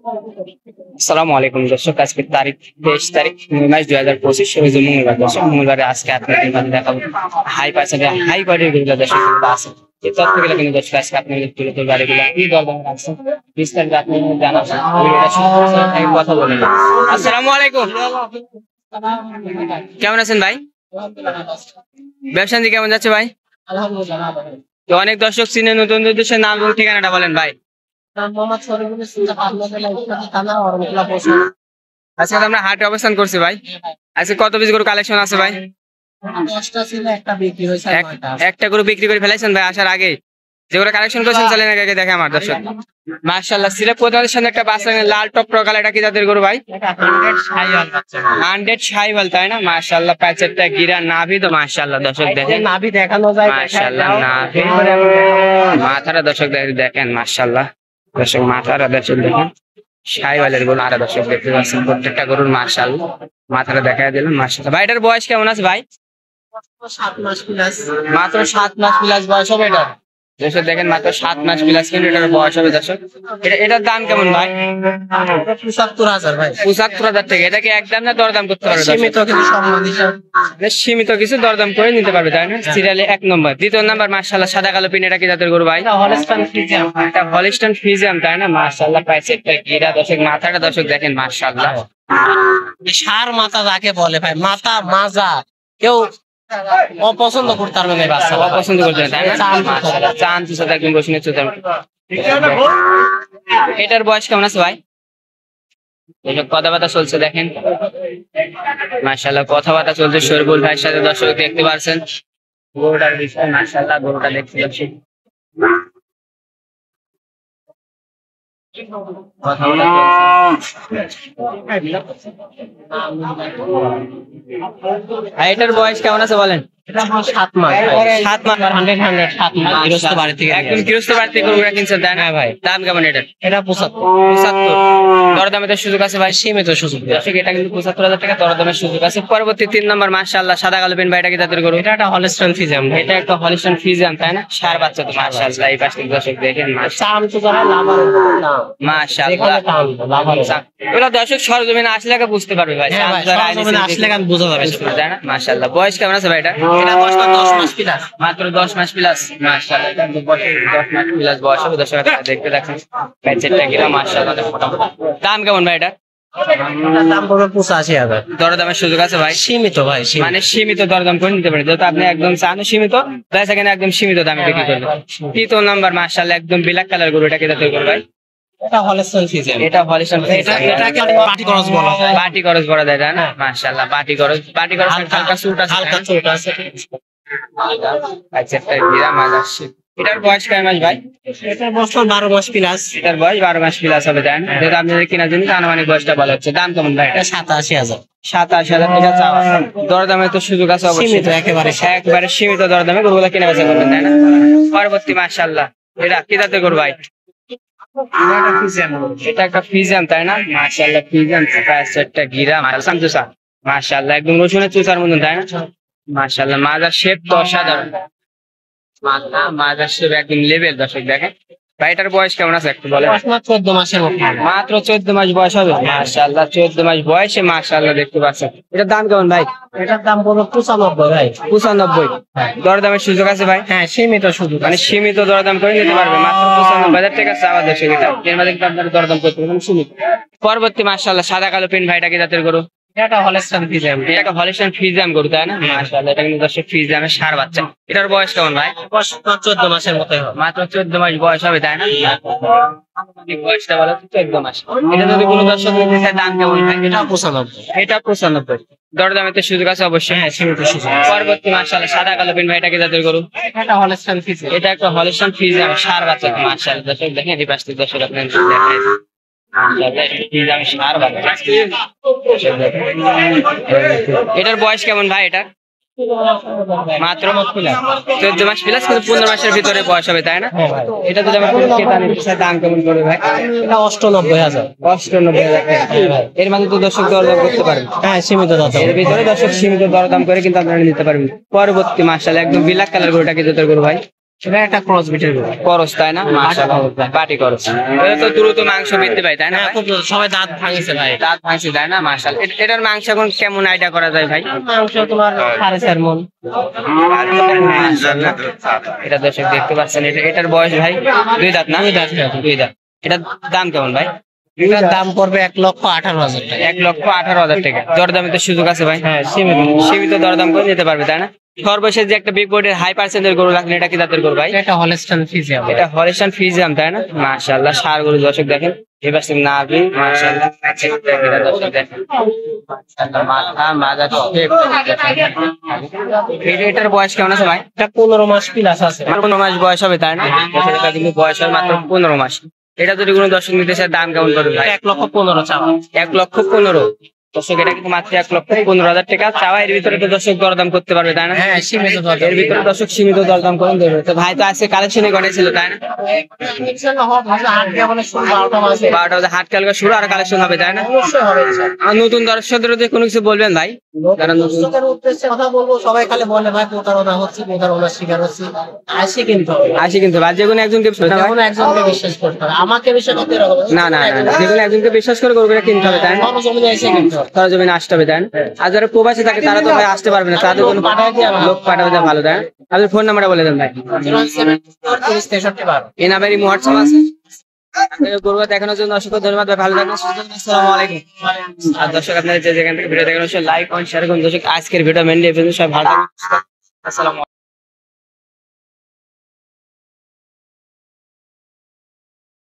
আসসালামু আলাইকুম দর্শক, আজকে তারিখ 23 তারিখ 9 মাস 2025 রোজ মঙ্গলবার। দর্শক মঙ্গলবারে আজকে আপনাদের মাঝে দেখাবো হাই পার্সেন্টের হাই কোয়ালিটির গরু দর্শক আছে। এই তথ্যগুলো কিন্তু দর্শক আজকে আপনাদের তুলে ধরবো। গাড়িগুলো কি দরদাম রাখছে বিস্তারিত আপনাদের জানাবো। ভিডিওটা শুরু করার কথা বলে নিই। আসসালামু আলাইকুম, কেমন আছেন ভাই? ব্যবসা কেমন যাচ্ছে ভাই? তো অনেক দর্শক চিনে, নতুন দেশের নাম এবং ঠিকানাটা বলেন ভাই। আজকে আমরা হাটে অবস্থান করছি ভাই। আজকে কত পিস গরু কালেকশন আছে ভাই? 10টা ছিল, একটা বিক্রি হয়েছে। একটা গরু বিক্রি করে ফেলাইছেন ভাই আসার আগে? যেগুলো কালেকশন করছেন চলেন আগে দেখে আমার দর্শক। মাশাআল্লাহ, সিলেট প্রতিবাদের সামনে একটা বাচ্চা লাল টপটপ কালার, এটা কি জাতের গরু ভাই? 100 শাহিওয়াল, তাই না? মাশাআল্লাহ, প্যাচেরটা গিরা নাভি তো মাশাআল্লাহ দর্শক দেখেন। নাভি দেখানো যায় মাশাআল্লাহ, নাভি মাথাটা দর্শক দেখেন মাশাআল্লাহ। দর্শক মাথাটা দর্শক দেখেন, শাহিওয়ালের গরু আর দর্শক দেখতে পাচ্ছেন প্রত্যেকটা গরুর মাশাআল্লাহ মাথাটা দেখাই দিলাম মাশাআল্লাহ। ভাই এটার বয়স কেমন আছে ভাই? 7 মাস প্লাস। মাত্র 7 মাস প্লাস বয়স হবে এটা দর্শক দেখেন, মাত্র 7 মাস প্লাস কিন্তু এটার বয়স হবে দর্শক। এটার দাম কেমন ভাই? ৭৫,০০০ ভাই। ৭৫,০০০ টাকা। এটাকে একদম না দরদাম করতে পারবে? সীমিত কিছু সম্মান হিসাবে সীমিত কিছু দরদাম করে নিতে পারবে, তাই না? সিরিয়ালে 1 নম্বর। দ্বিতীয় নাম্বার মাশাআল্লাহ সাদা কালো পিন, এটা কি জাতের গরু ভাই? Holstein Friesian. এটা হলিস্টাইন ফ্রিজিয়ান, তাই না? মাশাআল্লাহ, প্যাচেরটা গিরা দর্শক, মাথাটা দর্শক দেখেন মাশাআল্লাহ। সার মাথা যাকে বলে ভাই, মাথা মাজা কেউ অপছন্দ করতে পারবে না, বাচ্চা অপছন্দ করতে না, তাই না? মাশাআল্লাহ, চাঁদ সাথে একদম বসে নিচ্ছে। এটার বয়স কেমন আছে ভাই? কথাবার্তা চলছে দেখেন মাশাআল্লাহ, কথাবার্তা চলছে শরীফুল ভাইয়ের সাথে দর্শক দেখতে পাচ্ছেন। গরুটার বিষয় মাশাআল্লাহ, গরুটা দেখতে পাচ্ছি। এটার বয়স কেমন আছে বলেন? 7 মাস। 7 মাস। 7 মাস গৃহস্থ বাড়ি থেকে একদম গৃহস্থ বাড়ি থেকে গরুটা কিনছেন, তাই না ভাই? দাম কেমন এটার? এটা 75। 75 দরদামের সুযোগ আছে ভাই? সীমিত সুযোগ। এটা কিন্তু 75,০০০ টাকা দরদামের সুযোগ আছে। পরবর্তী 3 নম্বর মাশাআল্লাহ সাদা কালো পেন ভাই, এটা কি জাতের গরু? এটা একটা হলস্টাইন ফ্রিজিয়ান। এটা একটা হলিস্টাইন ফ্রিজিয়ান, তাই না? সার বাচ্চা তো মাশাআল্লাহ। এই পাশে দর্শক দেখেন চাম তো যারা লাভার না মাশাআল্লাহ। এগুলো দর্শক সরজমিনে আসলে বুঝতে পারবে ভাই। হ্যাঁ ভাই, সরজমিনে আসলে গান বোঝা যাবে, তাই না? মাশাআল্লাহ। বয়স কেমন আছে ভাই এটা? এটা 10 মাস প্লাস। মাত্র 10 মাস প্লাস। মাশাআল্লাহ, এটা 10 মাস প্লাস বয়স হবে দর্শক। দেখতে দেখেন প্যাচেরটা গিরা মাশাআল্লাহ মোটামুটি। দাম কেমন ভাই এটা? এটার দাম পড়বে 85,000। দরদামের সুযোগ আছে ভাই? সীমিত ভাই, মানে সীমিত দরদাম করে নিতে পারেন। যেহেতু আপনি একদম চান সীমিত, তাই সেখানে একদম সীমিত দামে বিক্রি করবেন। তৃতীয় নাম্বার মাশাআল্লাহ একদম ব্ল্যাক কালার গরু, এটা কি জাতের গরু ভাই? এটা হলস্টাইন ফ্রিজিয়ান। এটা হলিস্টাইন। এটাকে বাটি খরচ বলা হয়। বাটি খরচ বলা যায়, তাই না? মাশাআল্লাহ, বাটি খরচ হালকা চুট আছে, হালকা চোট আছে। আচ্ছা, একটা গিরা মাঝারি। এটার বয়স কয় মাস ভাই? এটার বছর 12 মাস প্লাস। এটার বয়স 12 মাস প্লাস হবে, তাই না? যেটা আপনাদের কেনার জন্য আনুমানিক বয়সটা বলা হচ্ছে। দাম কেমন ভাই? এটা 87,000। 87,000 টাকা চাওয়া। দরদামে তো সুযোগ আছে অবশ্যই। সীমিত, একেবারে সীমিত দরদামে গরুগুলা কেনা বেচা করবেন, তাই না? পরবর্তী মাশাআল্লাহ এটা কি জাতের গরু ভাই? এটা একটা ফ্রিজিয়ান, তাই না? মাশাআল্লাহ, ফ্রিজিয়ান একটা গিরা মাশাআল্লাহ। মাশাআল্লাহ একদম রসুনের চুচার মতন, তাই না? মাশাআল্লাহ, মাজার শেপ তো অসাধারণ। মাজার শেপ একদম লেভেল দর্শক দেখেন। ভাইটার বয়স কেমন আছে একটু বলেন? 14 মাসের মতো। মাত্র 14 মাস বয়স হবে। মাশাআল্লাহ, 14 মাস বয়সে মাশাআল্লাহ দেখতে পাচ্ছেন। এটার দাম কেমন ভাই? এটার দাম পড়বে 95 ভাই। 95 দরদামের সুযোগ আছে ভাই? হ্যাঁ, সীমিত সুযোগ। মানে সীমিত দরদাম করে নিতে পারবে। মাত্র 95,000 টাকা চাওয়া দর্শক। এটা এর মধ্যে কিন্তু আপনারা দরদাম করতে পারবেন সীমিত। পরবর্তী মাশাআল্লাহ সাদা কালো পেন ভাইটা কি জাতের গরু? এটা হলস্টাইন ফ্রিজিয়ান। এটা একটা হলিস্টাইন ফ্রিজিয়ান গরু, তাই না? মাশাআল্লাহ, এটা কিন্তু দর্শক ফ্রিজিয়ানের ষাঁড় বাচ্চা। এটার বয়স কেমন ভাই? 14 মাসের মতো হবে। মাত্র 14 মাস বয়স হবে, তাই না? বয়সটা বলো তো 14 মাস। এটা যদি কোনো দর্শক নিতে চায় দাম কেমন ভাই? এটা 95। এটা 95 দরদামে তো সুযোগ আছে অবশ্যই। হ্যাঁ, সীমিত সুযোগ। পরবর্তী মাশাআল্লাহ সাদা কালো পেন ভাইটা কি জাতের গরু? এটা হলস্টাইন ফ্রিজিয়ান। এটা একটা হলিস্টাইন ফ্রিজিয়ান ষাঁড় বাচ্চা। মাশাআল্লাহ দর্শক দেখেন এই পাশে দর্শক আপনাদের দেখাই। এটার বয়স কেমন ভাই? এটা মাত্র 14 মাস প্লাস, কিন্তু 15 মাসের ভিতরে বয়স হবে, তাই না? এটা যদি আমার ক্রেতা নিতে চায় দাম কেমন পড়বে ভাই? এটা 98,000। 98,000। এর মধ্যে তো দর্শক দরদাম করতে পারবেন। হ্যাঁ, সীমিত দরদাম। এর ভিতরে দর্শক সীমিত দরদাম করে কিন্তু আপনারা নিতে পারবেন। পরবর্তী মাশাআল্লাহ একদম ব্ল্যাক কালার গরুটা কি জাতের গরু ভাই? সেটা একটা ক্রস বিটের গরু। করস তাই না, মাশাআল্লাহ পাটি করস। এটা তো দ্রুত মাংস বৃদ্ধি পায় তাই না হ্যাঁ, ভাই? খুব সবাই দাঁত ভাঙিছে ভাই। দাঁত ভাঙছে তাই না, মাশাআল্লাহ। এটার মাংস এখন কেমন আইডিয়া করা যায় ভাই? মাংস তোমার 4.5 মণ। মাশাআল্লাহ। এটা দর্শক দেখতে পাচ্ছেন, এটার বয়স ভাই 2 দাঁত না? 2 দাঁত, হ্যাঁ। 2 দাঁত। এটার দাম কেমন ভাই? এটার দাম পড়বে 1,18,000 টাকা। 1,18,000 টাকা। দরদামে তো সুযোগ আছে ভাই? হ্যাঁ, সীমিত। সীমিত দরদাম করে নিতে পারবে তাই না? সর্বশেষ যে একটা বিগ বডির হাই পার্সেন্টের গরু রাখলেন, এটা কি জাতের গরু ভাই? এটা হলস্টাইন ফ্রিজিয়ান। এটা হলিস্টাইন ফ্রিজিয়ান তাই না, মাশাআল্লাহ। ষাঁড় গরু দর্শক দেখেন, এবার সে নাভি মাশাআল্লাহ। এটা দর্শক দেখেন, মাশাআল্লাহ, মাথা মাজা শেপ। এটার বয়স কেমন আছে ভাই? এটা 15 মাস প্লাস আছে। 15 মাস বয়স হবে তাই না? এটা কিন্তু বয়স হয় মাত্র 15 মাস। এটা যদি কোনো দর্শক নিতে চায় দাম কেমন পড়বে ভাই? 1,15,000 চাওয়া। 1,15,000। দর্শক এটা কিন্তু মাত্র 1,15,000 টাকা চাওয়া। এর ভিতরে তো দর্শক দরদাম করতে পারবে তাই না? হ্যাঁ, সীমিত দরদাম। এর ভিতরে দর্শক সীমিত দরদাম করে দেবে। তো ভাই তো আজকে কালেকশনে ঘটেছিল তাই না? 12টা বাজে হাট কালকে শুরু, আর কালেকশন হবে তাই না? আর নতুন দর্শকদের যে কোনো কিছু বলবেন ভাই? যারা নতুন দর্শকদের উদ্দেশ্যে কথা বলবো, সবাই খালি বলে ভাই প্রতারণা হচ্ছে, প্রতারণার শিকার হচ্ছে। আসি কিন্তু আসি কিন্তু ভাই যে কোনো একজনকে যেমন একজনকে বিশ্বাস করতে হবে, আমাকে বিশ্বাস করতে হবে না না না, যে কোনো একজনকে বিশ্বাস করে গরুটা কিনতে হবে তাই না? সরজমিনে এসে কিনতে হবে। তারা জমিনে আসতে হবে তাই না? আর যারা প্রবাসী থাকে তারা তো ভাই আসতে পারবে না, তাদের কোনো লোক পাঠাবে দেওয়া ভালো তাই না? আপনার ফোন নাম্বারটা বলে দেন ভাই। 017 এই নাম্বারই হোয়াটসঅ্যাপ আছে। আপনাদের গরুটা দেখানোর জন্য অসংখ্য ধন্যবাদ ভাই, ভালো থাকবেন, সুস্থ থাকবেন। আসসালামু আলাইকুম। আর দর্শক আপনারা যে যেখান থেকে ভিডিও দেখেন অবশ্যই লাইক কমেন্ট শেয়ার করুন। দর্শক আজকের ভিডিও মেনলি এই পর্যন্ত, সবাই ভালো থাকবেন। আসসালামু আলাইকুম।